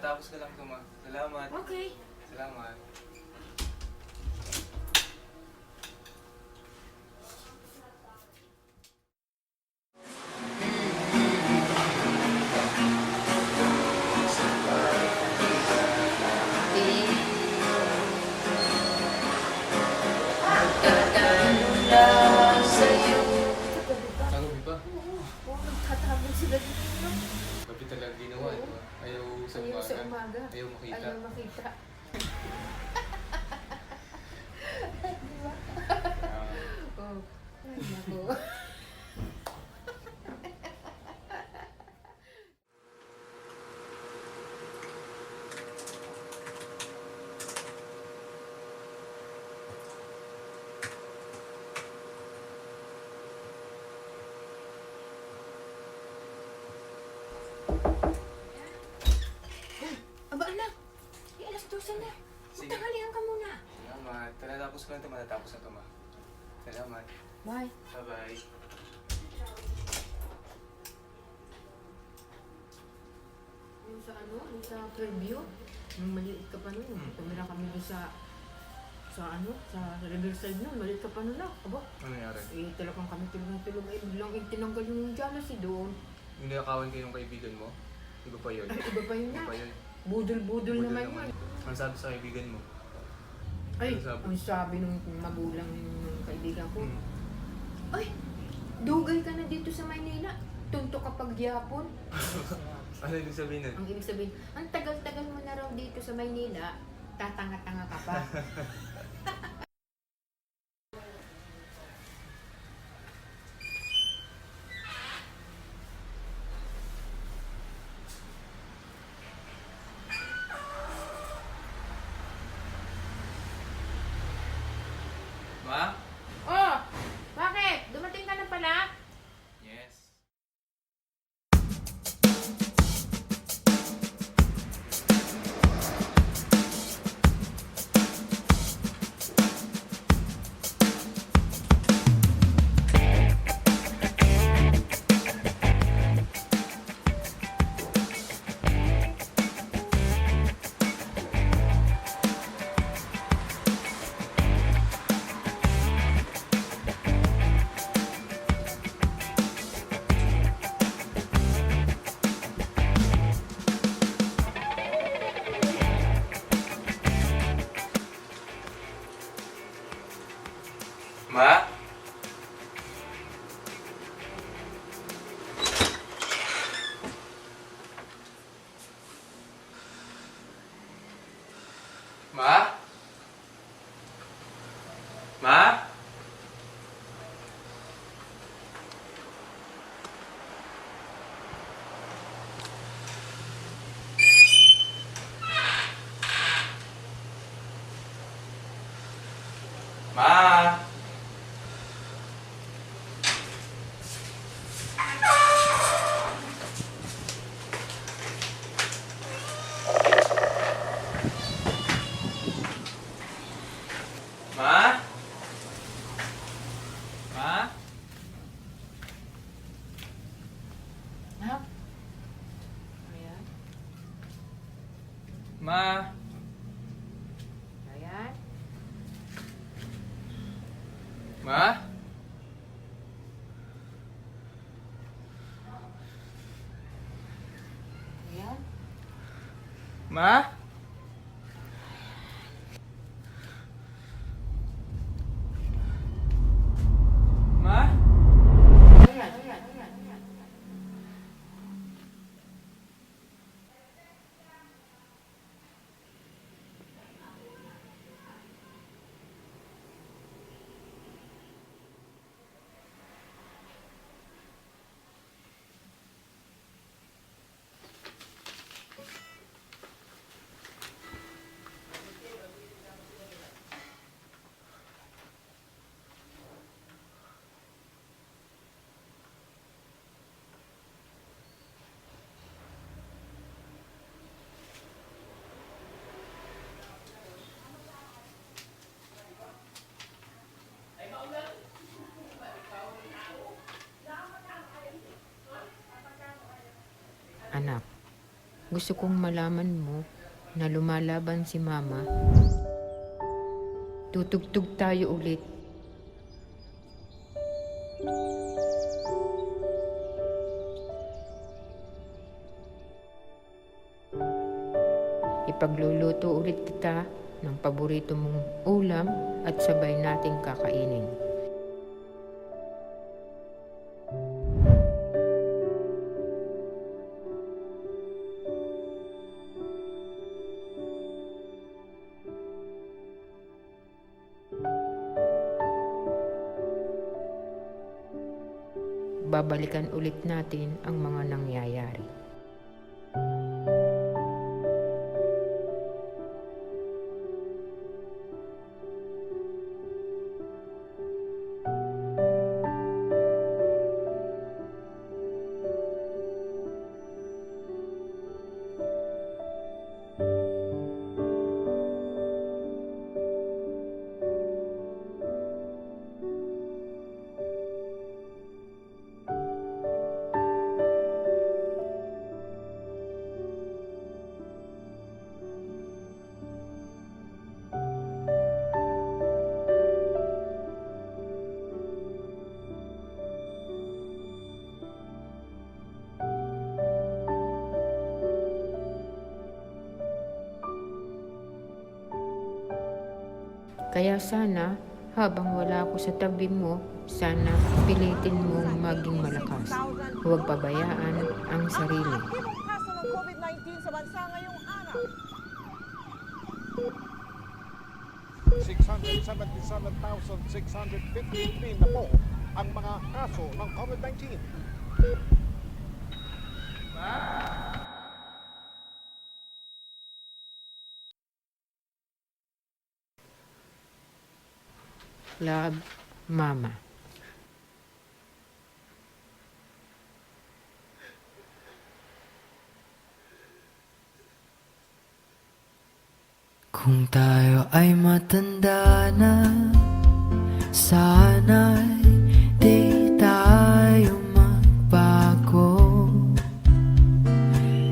matatapos ko lang ito, ma. Salamat. Okay. Salamat. Kagabi pa. Oo, nagtatabon sila dito. Gabi talaga ginawa, di ba? Ayaw sa Ayaw sa umaga. Ayaw makita. Ayaw makita. Di ba? Oh. Ay, naku. Aba, anak. Alas 12 na. Sige. Magtanghalian ka muna. Salamat. Tatatapos ko lang ito, matatapos na ito, ma. Salamat. Bye. Bye-bye. Yung sa ano, yung sa Fairview, nung maliit ka pa nun, tumira kami doon sa Riverside nun, maliit ka pa nun na. Aba, Ano nangyari? talagang kami tulong-tulong, biglang tinanggal yung jealousy doon. Yung nakawan kayo ng kaibigan mo? Iba pa yun. Iba pa yun Iba na. pa yun. Budol naman yun. Ano sabi sa kaibigan mo? Ay, Ano sabi? ang sabi nung magulang ng kaibigan ko, Hmm. ay, dugay ka na dito sa Maynila. Tunto ka pag Yapon. Ano ibig sabihin nun? Ang ibig sabihin, ang tagal-tagal mo na raw dito sa Maynila, tatanga-tanga ka pa. Ma? Oh, bakit? Dumating ka na pala? Yes. Ma? Ma? Ma? Ma? Ma? Ma? Ha? Ayan. Ma? Ayan. Ma? Ayan. Ma? Ma? Ayan. Ayan. Ayan. Gusto kong malaman mo na lumalaban si Mama. Tutugtog tayo ulit. Ipagluluto ulit kita ng paborito mong ulam at sabay nating kakainin. Babalikan ulit natin ang mga nangyayari. Kaya sana, habang wala ako sa tabi mo, sana pilitin mong maging malakas. Huwag pabayaan ang sarili. Aktibong kaso ng COVID-19 sa bansa ngayong araw. 677,653 na po ang mga kaso ng COVID-19. Love, Mama. Kung tayo ay matanda na, sana'y di tayo magbago.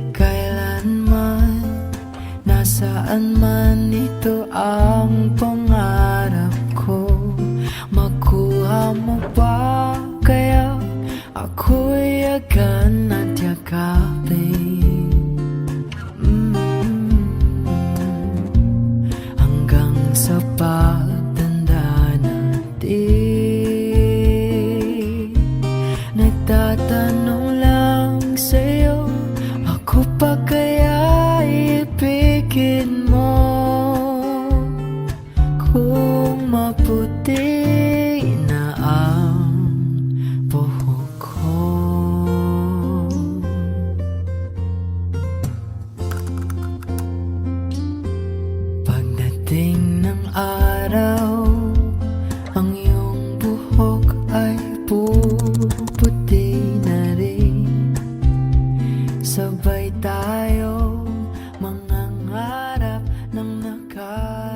Kailanman, nasaan man ito ang pangarap ko. Makuha mo ba kaya ako'y yagan at yakapin? Hanggang sa pagtanda natin, nagtatanong lang sa'yo, ako pa kaya ibigin mo? Kung maputi na ang buhok ko, pagdating ng araw, ang iyong buhok ay puputi na rin. Sabay tayo mangangarap ng nakaraan.